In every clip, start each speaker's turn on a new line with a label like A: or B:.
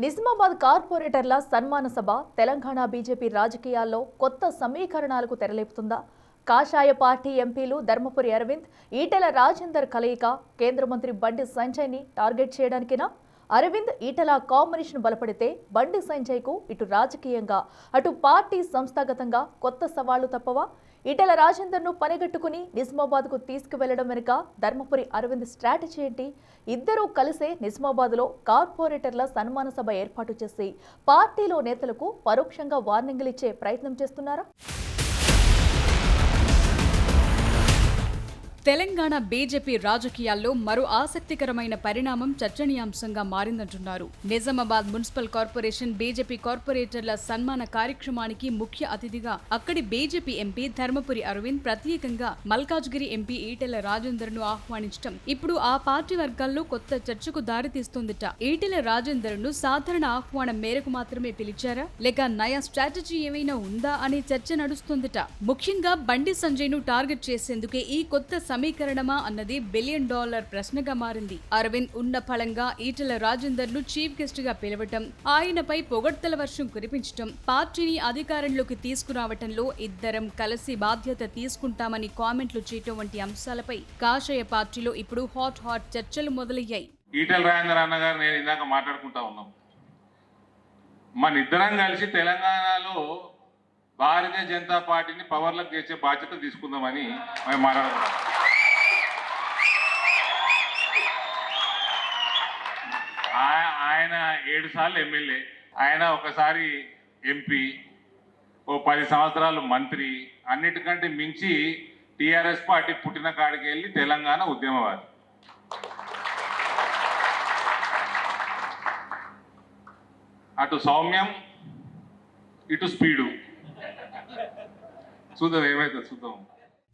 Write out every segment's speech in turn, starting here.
A: నిజామాబాద్ కార్పొరేటర్ల సన్మాన సభ తెలంగాణ బీజేపీ రాజకీయాల్లో కొత్త సమీకరణాలకు తెరలేపుతుందా? కాషాయ పార్టీ ఎంపీలు ధర్మపురి అరవింద్, ఈటెల రాజేందర్ కలయిక కేంద్ర మంత్రి బండి సంజయ్ని టార్గెట్ చేయడానికినా? అరవింద్ ఈటెల కాంబినేషన్ బలపడితే బండి సంజయ్కు ఇటు రాజకీయంగా అటు పార్టీ సంస్థాగతంగా కొత్త సవాళ్లు తప్పవా? ఈటెల రాజేందర్ను పనిగట్టుకుని నిజామాబాద్కు తీసుకువెళ్లడం వెనుక ధర్మపురి అరవింద్ స్ట్రాటజీ ఏంటి? ఇద్దరూ కలిసే నిజామాబాద్లో కార్పొరేటర్ల సన్మాన సభ ఏర్పాటు చేసి పార్టీలో నేతలకు పరోక్షంగా వార్నింగ్లు ఇచ్చే ప్రయత్నం చేస్తున్నారా?
B: తెలంగాణ బీజేపీ రాజకీయాల్లో మరో ఆసక్తికరమైన పరిణామం చర్చనీయాంశంగా మారిందంటున్నారు. నిజామాబాద్ మున్సిపల్ కార్పొరేషన్ బీజేపీ కార్పొరేటర్ల సన్మాన కార్యక్రమానికి ముఖ్య అతిథిగా అక్కడి బీజేపీ ఎంపీ ధర్మపురి అరవింద్ ప్రత్యేకంగా మల్కాజ్గిరి ఎంపీ ఈటెల రాజేందర్ ను ఆహ్వానించడం ఇప్పుడు ఆ పార్టీ వర్గాల్లో కొత్త చర్చకు దారితీస్తోందట. ఈటెల రాజేందర్ ను సాధారణ ఆహ్వానం మేరకు మాత్రమే పిలిచారా, లేక నయా స్ట్రాటజీ ఏమైనా ఉందా అనే చర్చ నడుస్తోందట. ముఖ్యంగా బండి సంజయ్ ను టార్గెట్ చేసేందుకే ఈ కొత్త సమీకరణమా అన్నది $1 బిలియన్ ప్రశ్నగా మారింది. అరవింద్ ఉన్న ఫలంగా ఈటెల రాజేందర్ ను చీఫ్ గెస్ట్ గా పిలవటం, ఆయనపై పొగడ్తల వర్షం కురిపించటం, పార్టీని అధికారంలోకి తీసుకురావటంలో ఇద్దరం కలిసి బాధ్యత తీసుకుంటామని కామెంట్లు చేయటం వంటి అంశాలపై కాషాయ పార్టీలో ఇప్పుడు హాట్ చర్చలు మొదలయ్యాయి.
C: ఈటెల రాజేందర్ అన్న గారు నేను ఇందాక మాట్లాడుకుంటా ఉన్నాం. మన ఇద్దరం కలిసి తెలంగాణలో భారతీయ జనతా పార్టీని పవర్లోకి చేసే బాధ్యత తీసుకుందామని మేము మాట్లాడుకుంటాం. ఆయన 7 సార్లు ఎమ్మెల్యే, ఆయన ఒకసారి ఎంపీ, ఓ 10 సంవత్సరాలు మంత్రి, అన్నిటికంటే మించి టీఆర్ఎస్ పార్టీ పుట్టిన కాడికి వెళ్ళి తెలంగాణ ఉద్యమవాది. అటు సౌమ్యం ఇటు స్పీడు. చూద్దాం ఏమైతే చూద్దాం.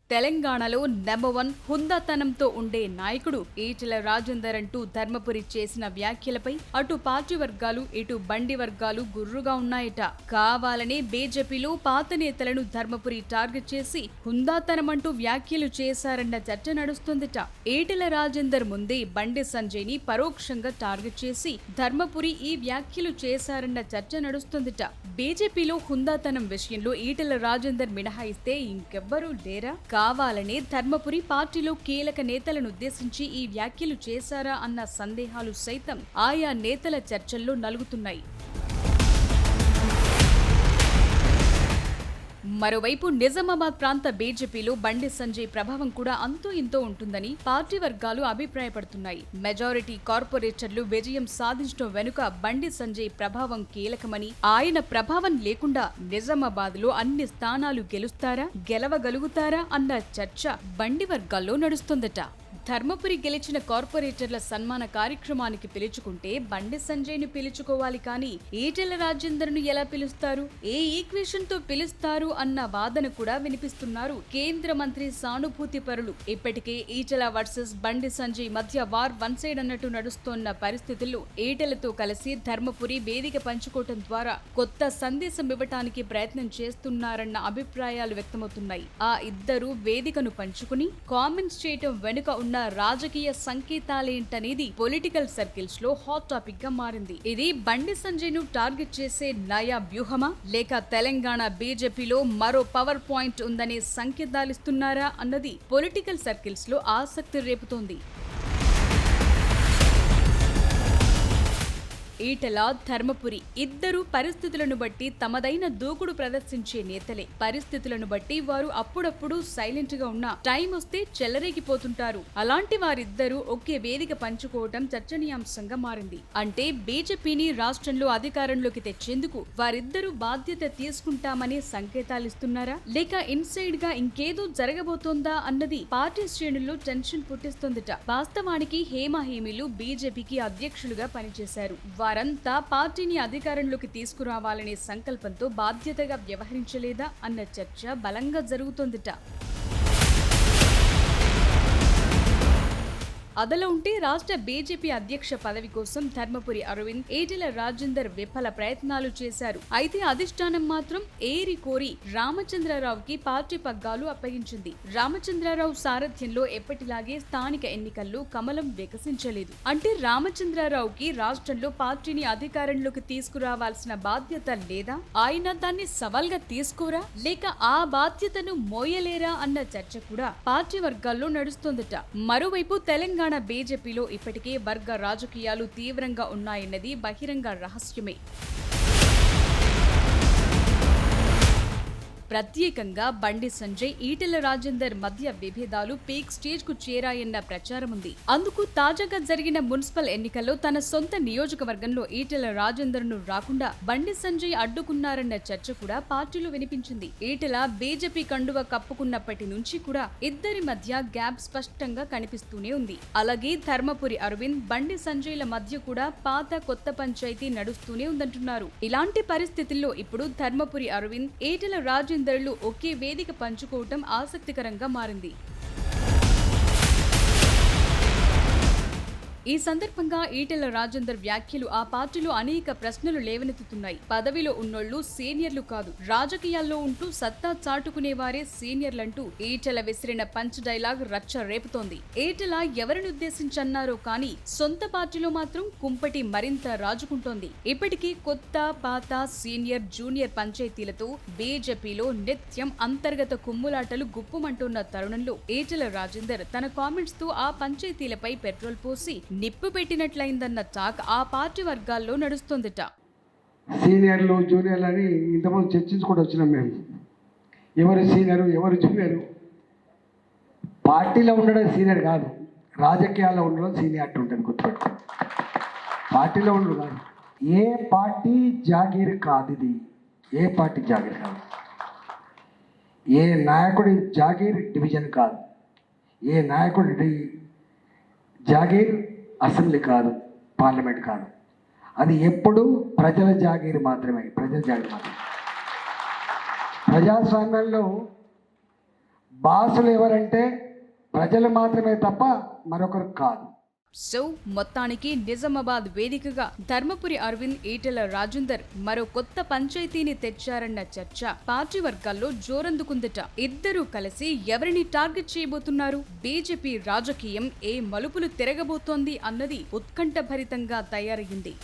B: తెలంగాణలో నెంబర్ 1 హుందాతనంతో ఉండే నాయకుడు ఈటెల రాజేందర్ అంటూ ధర్మపురి చేసిన వ్యాఖ్యలపై అటు పార్టీ వర్గాలు ఇటు బండి వర్గాలు గుర్రుగా ఉన్నాయట. కావాలనే బీజేపీలో పాత నేతలను ధర్మపురి టార్గెట్ చేసి హుందాతనం అంటూ వ్యాఖ్యలు చేశారన్న చర్చ నడుస్తుందట. ఈటెల రాజేందర్ ముందే బండి సంజయ్ ని పరోక్షంగా టార్గెట్ చేసి ధర్మపురి ఈ వ్యాఖ్యలు చేశారన్న చర్చ నడుస్తుందట. బీజేపీలో హుందాతనం విషయంలో ఈటెల రాజేందర్ మినహాయిస్తే ఇంకెవ్వరూ లేరా? కావాలనే ధర్మపురి పార్టీలో కీలక నేతలను ఉద్దేశించి ఈ వ్యాఖ్యలు చేశారా అన్న సందేహాలు సైతం ఆయా నేతల చర్చల్లో నలుగుతున్నాయి. మరోవైపు నిజామాబాద్ ప్రాంత బీజేపీలో బండి సంజయ్ ప్రభావం కూడా అంతో ఇంతో ఉంటుందని పార్టీ వర్గాలు అభిప్రాయపడుతున్నాయి. మెజారిటీ కార్పొరేటర్లు విజయం సాధించడం వెనుక బండి సంజయ్ ప్రభావం కీలకమని, ఆయన ప్రభావం లేకుండా నిజామాబాద్ లో అన్ని స్థానాలు గెలవగలుగుతారా అన్న చర్చ బండి వర్గాల్లో నడుస్తుందట. ధర్మపురి గెలిచిన కార్పొరేటర్ల సన్మాన కార్యక్రమానికి పిలుచుకుంటే బండి సంజయ్ ను పిలుచుకోవాలి కానీ ఈటెల రాజేందర్ ను ఎలా పిలుస్తారు, ఏ ఈక్వేషన్ తో పిలుస్తారు అన్న వాదన కూడా వినిపిస్తున్నారు కేంద్ర మంత్రి సానుభూతి పరులు. ఇప్పటికే ఈటెల వర్సెస్ బండి సంజయ్ మధ్య వార్ వన్ సైడ్ అన్నట్టు నడుస్తోన్న పరిస్థితుల్లో ఈటెలతో కలిసి ధర్మపురి వేదిక పంచుకోవటం ద్వారా కొత్త సందేశం ఇవ్వటానికి ప్రయత్నం చేస్తున్నారన్న అభిప్రాయాలు వ్యక్తమవుతున్నాయి. ఆ ఇద్దరు వేదికను పంచుకుని కామెంట్స్ చేయటం వెనుక ఉన్న రాజకీయ సంకేతాలేంటనేది పొలిటికల్ సర్కిల్స్ లో హాట్ టాపిక్ గా మారింది. ఇది బండి సంజయ్ ను టార్గెట్ చేసే నయా వ్యూహమా, లేక తెలంగాణ బీజేపీలో మరో పవర్ పాయింట్ ఉందనే సంకేతాలిస్తున్నారా అన్నది పొలిటికల్ సర్కిల్స్ లో ఆసక్తి రేపుతోంది. ఈటెల, ధర్మపురి ఇద్దరు పరిస్థితులను బట్టి తమదైన దూకుడు ప్రదర్శించే నేతలే. పరిస్థితులను బట్టి వారు అప్పుడప్పుడు సైలెంట్ గా ఉన్నా టైం వస్తే చెలరేగిపోతుంటారు. అలాంటి వారిద్దరూ ఒకే వేదిక పంచుకోవటం చర్చనీయాంశంగా మారింది. అంటే బీజేపీని రాష్ట్రంలో అధికారంలోకి తెచ్చేందుకు వారిద్దరూ బాధ్యత తీసుకుంటామనే సంకేతాలిస్తున్నారా, లేక ఇన్సైడ్ గా ఇంకేదో జరగబోతోందా అన్నది పార్టీ శ్రేణుల్లో టెన్షన్ పుట్టిస్తోందట. వాస్తవానికి హేమహేమీలు బీజేపీకి అధ్యక్షులుగా పనిచేశారు. వారంతా పార్టీని అధికారంలోకి తీసుకురావాలనే సంకల్పంతో బాధ్యతగా వ్యవహరించలేదా అన్న చర్చ బలంగా జరుగుతోందట. అదలో ఉంటే రాష్ట్ర బీజేపీ అధ్యక్ష పదవి కోసం ధర్మపురి అరవింద్, ఈటెల రాజేందర్ విఫల ప్రయత్నాలు చేశారు. అయితే అధిష్టానం మాత్రం ఏరి కోరి రామచంద్రరావుకి పార్టీ పగ్గాలు అప్పగించింది. రామచంద్రరావు సారథ్యంలో ఎప్పటిలాగే స్థానిక ఎన్నికల్లో కమలం వికసించలేదు. అంటే రామచంద్రరావుకి రాష్ట్రంలో పార్టీని అధికారంలోకి తీసుకురావాల్సిన బాధ్యత లేదా? ఆయన దాన్ని సవాల్గా తీసుకోరా లేక ఆ బాధ్యతను మోయలేరా అన్న చర్చ కూడా పార్టీ వర్గాల్లో నడుస్తోందట. మరోవైపు తెలంగాణ బీజేపీలో ఇప్పటికే వర్గ రాజకీయాలు తీవ్రంగా ఉన్నాయన్నది బహిరంగ రహస్యమే. ప్రత్యేకంగా బండి సంజయ్, ఈటెల రాజేందర్ మధ్య విభేదాలు పీక్ స్టేజ్ కు చేరాయన్న ప్రచారం ఉంది. అందుకు తాజాగా జరిగిన మున్సిపల్ ఎన్నికల్లో తన సొంత నియోజకవర్గంలో ఈటెల రాజేందర్ ను రాకుండా బండి సంజయ్ అడ్డుకున్నారన్న చర్చ కూడా పార్టీలో వినిపించింది. ఈటెల బీజేపీ కండువ కప్పుకున్నప్పటి నుంచి కూడా ఇద్దరి మధ్య గ్యాప్ స్పష్టంగా కనిపిస్తూనే ఉంది. అలాగే ధర్మపురి అరవింద్, బండి సంజయ్ల మధ్య కూడా పాత కొత్త పంచాయతీ నడుస్తూనే ఉందంటున్నారు. ఇలాంటి పరిస్థితుల్లో ఇప్పుడు ధర్మపురి అరవింద్, ఈటెల రాజేందర్ ఒకే వేదిక పంచుకోవటం ఆసక్తికరంగా మారింది. ఈ సందర్భంగా ఈటెల రాజేందర్ వ్యాఖ్యలు ఆ పార్టీలో అనేక ప్రశ్నలు లేవనెత్తుతున్నాయి. పదవిలో ఉన్నోళ్లు సీనియర్లు కాదు, రాజకీయాల్లో ఉంటూ సత్తా చాటుకునేవారే సీనియర్లంటూ ఈటెల విసిరిన పంచ్ డైలాగ్ రచ్చ రేపుతోంది. ఈటెల ఎవరిని ఉద్దేశించన్నారో కానీ సొంత పార్టీలో మాత్రం కుంపటి మరింత రాజుకుంటోంది. ఇప్పటికీ కొత్త, పాత, సీనియర్, జూనియర్ పంచాయతీలతో బీజేపీలో నిత్యం అంతర్గత కుమ్ములాటలు గుప్పుమంటున్న తరుణంలో ఈటెల రాజేందర్ తన కామెంట్స్ తో ఆ పంచాయతీలపై పెట్రోల్ పోసి నిప్పు పెట్టినట్లయిందన్న టాక్ ఆ పార్టీ వర్గాల్లో నడుస్తోందట.
D: సీనియర్లు, జూనియర్లు అని ఇంతకుముందు చర్చించుకుంటూ వచ్చినాం మేము. ఎవరు సీనియరు, ఎవరు జూనియరు? పార్టీలో ఉండడం సీనియర్ కాదు, రాజకీయాల్లో ఉండడం సీనియారిటీ ఉంటుంది. గుర్తుపెట్టుకో, పార్టీలో ఉండడం కాదు. ఏ పార్టీ జాగీర్ కాదు ఇది, ఏ పార్టీ జాగీర్ కాదు. ఏ నాయకుడి జాగీర్ డివిజన్ కాదు, ఏ నాయకుడి జాగీర్ అసెంబ్లీ కాదు, పార్లమెంట్ కాదు. అది ఎప్పుడు ప్రజల జాగీర్ మాత్రమే, ప్రజల జాగీర్ మాత్రమే. ప్రజాస్వామ్యంలో బాసులు ఎవరంటే ప్రజలు మాత్రమే తప్ప మరొకరు కాదు.
B: సో మొత్తానికి నిజామాబాద్ వేదికగా ధర్మపురి అరవింద్, ఈటెల రాజేందర్ మరో కొత్త పంచాయతీని తెచ్చారన్న చర్చ పార్టీ వర్గాల్లో జోరందుకుందట. ఇద్దరూ కలిసి ఎవరిని టార్గెట్ చేయబోతున్నారు? బీజేపీ రాజకీయం ఏ మలుపులు తిరగబోతోంది అన్నది ఉత్కంఠభరితంగా తయారయ్యింది.